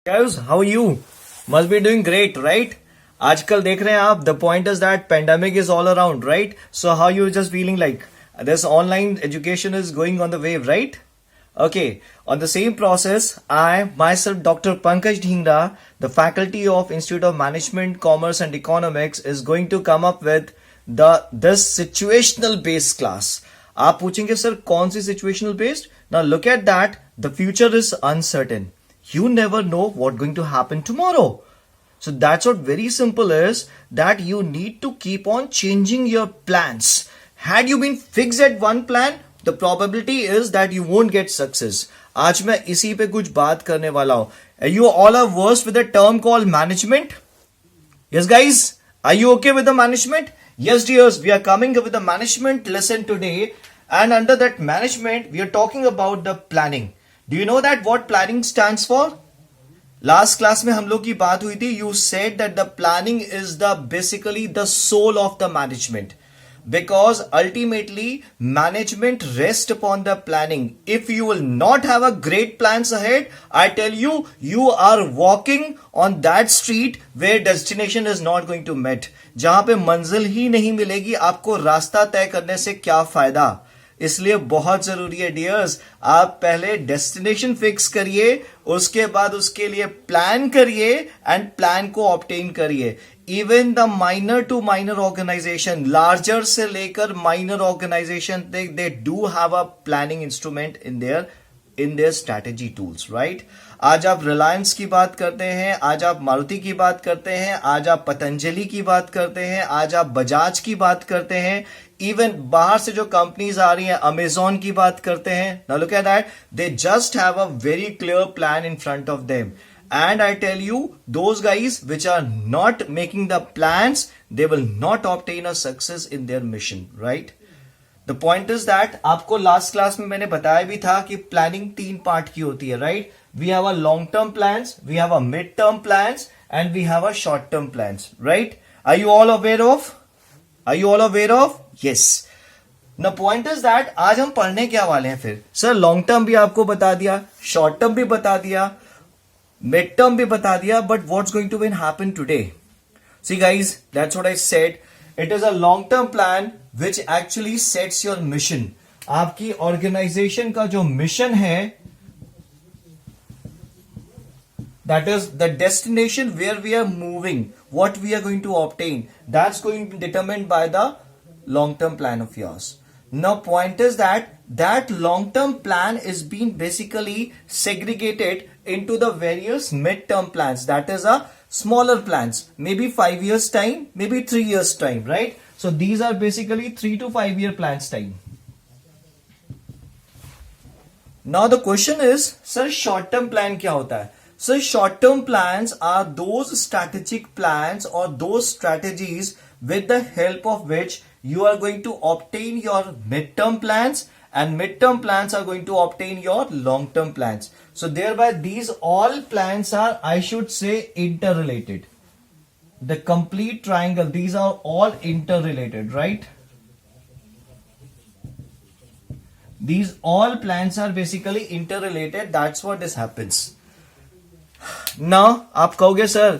Guys, how are you? Must be doing great, right? आजकल देख रहे हैं आप. The point is that pandemic is all around, right? So how you just feeling like this online education is going on the wave, right? Okay. On the same process, I myself, Dr. Pankaj Dhingra, the faculty of Institute of Management, Commerce and Economics, is going to come up with this situational based class. आप पूछेंगे sir कौन सी situational based? Now look at that. The future is uncertain. You never know what's going to happen tomorrow. So that's what very simple is that you need to keep on changing your plans. Had you been fixed at one plan, the probability is that you won't get success. आज मैं इसी पे कुछ बात करने वाला हूं. You all are versed with a term called management? Yes guys, are you okay with the management? Yes dears, we are coming with the management lesson today, and under that management we are talking about the planning. Do you know that what planning stands for? Last class में हम लोग की बात हुई थी. You said that the planning is the basically the soul of the management, because ultimately management rests upon the planning. If you will not have a great plans ahead, I tell you, you are walking on that street where destination is not going to meet. जहां पे मंजिल ही नहीं मिलेगी, आपको रास्ता तय करने से क्या फायदा. इसलिए बहुत जरूरी है डियर्स, आप पहले डेस्टिनेशन फिक्स करिए, उसके बाद उसके लिए प्लान करिए एंड प्लान को ऑब्टेन करिए. Even the minor to minor organization, larger से लेकर minor organization, they do have a planning instrument in their strategy tools, right. आज आप रिलायंस की बात करते हैं, आज आप मारुति की बात करते हैं, आज आप पतंजलि की बात करते हैं, आज आप बजाज की बात करते हैं, इवन बाहर से जो कंपनीज आ रही हैं, अमेजॉन की बात करते हैं. Now look at that, they just have a very clear plan in front of them. And I tell you, those guys which are not making the plans, they will not obtain a success in their mission, right? The point is that आपको last class में मैंने बताया भी था कि planning 3 part की होती है, right. We have a long term plans, we have a mid term plans and we have a short term plans, right. Are you all aware of? Are you all aware of? Yes. The point is that आज हम पढ़ने क्या वाले हैं फिर. Sir long term भी आपको बता दिया, शॉर्ट टर्म भी बता दिया, मिड टर्म भी बता दिया, but what's going to win happen today? See guys, that's what I said. It is a long term plan which actually sets your mission. आपकी ऑर्गेनाइजेशन का जो मिशन है, that is the destination where we are moving, what we are going to obtain, that's going to be determined by the long term plan of yours. Now point is that long term plan is being basically segregated into the various mid term plans, that is a smaller plans, maybe 5 years time, maybe 3 years time, right. So these are basically 3 to 5 year plans time. Now the question is, sir short term plan क्या होता है? So short-term plans are those strategic plans or those strategies with the help of which you are going to obtain your mid-term plans, and mid-term plans are going to obtain your long-term plans. So thereby these all plans are, I should say, interrelated. The complete triangle, these are all interrelated, right? These all plans are basically interrelated. That's what this happens. ना आप कहोगे sir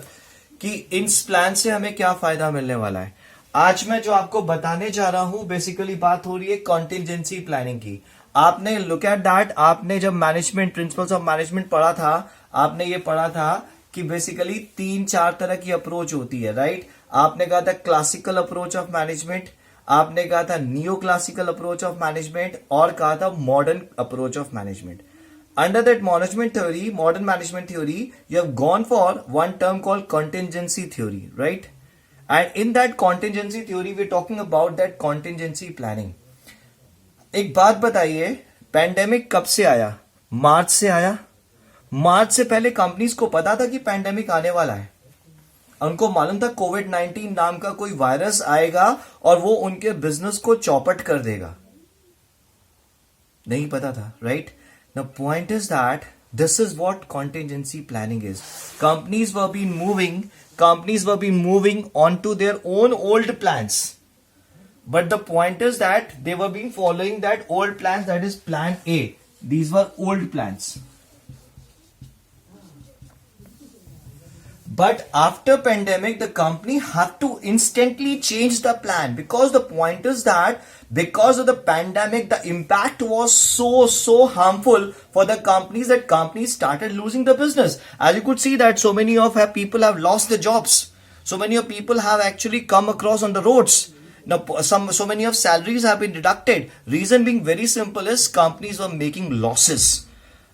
कि इस plan से हमें क्या फायदा मिलने वाला है. आज मैं जो आपको बताने जा रहा हूं, बेसिकली बात हो रही है कॉन्टिजेंसी प्लानिंग की. आपने लुक एट दैट, आपने जब मैनेजमेंट प्रिंसिपल्स ऑफ मैनेजमेंट पढ़ा था, आपने ये पढ़ा था कि बेसिकली 3-4 तरह की अप्रोच होती है, राइट. आपने कहा था क्लासिकल अप्रोच ऑफ मैनेजमेंट, आपने कहा था neo classical approach of management, और कहा था modern approach of management. Under that management theory, modern management theory, you have gone for one term called contingency theory, right? And in that contingency theory, we're talking about that contingency planning. एक बात बताइए, pandemic कब से आया? मार्च से आया. मार्च से पहले कंपनीज को पता था कि पैंडेमिक आने वाला है. उनको मालूम था कोविड-19 नाम का कोई वायरस आएगा और वो उनके बिजनेस को चौपट कर देगा. नहीं पता था, right? The point is that this is what contingency planning is. Companies were being moving onto their own old plans. But the point is that they were being following that old plans, that is plan A. These were old plans. But after pandemic, the company had to instantly change the plan, because the point is that because of the pandemic, the impact was so harmful for the companies that companies started losing the business. As you could see that so many of our people have lost their jobs. So many of people have actually come across on the roads. Now, so many of salaries have been deducted. Reason being very simple is companies were making losses.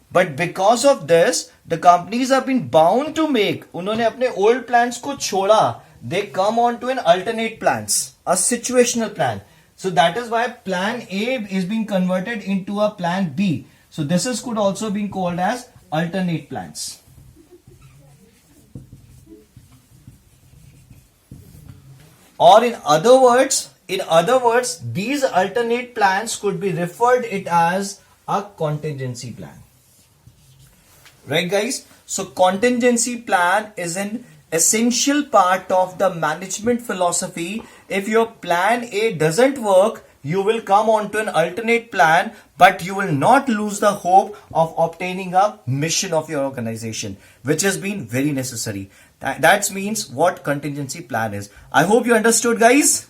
But because of this, the companies have been bound to make. उन्होंने अपने old plans को छोड़ा. They come on to an alternate plans, a situational plan. So that is why plan A is being converted into a plan B. So this is could also be called as alternate plans. Or in other words, these alternate plans could be referred it as a contingency plan. Right, guys? So contingency plan is an essential part of the management philosophy. If your plan A doesn't work, you will come on to an alternate plan, but you will not lose the hope of obtaining a mission of your organization, which has been very necessary. That means what contingency plan is. I hope you understood, guys.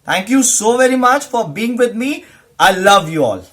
Thank you so very much for being with me. I love you all.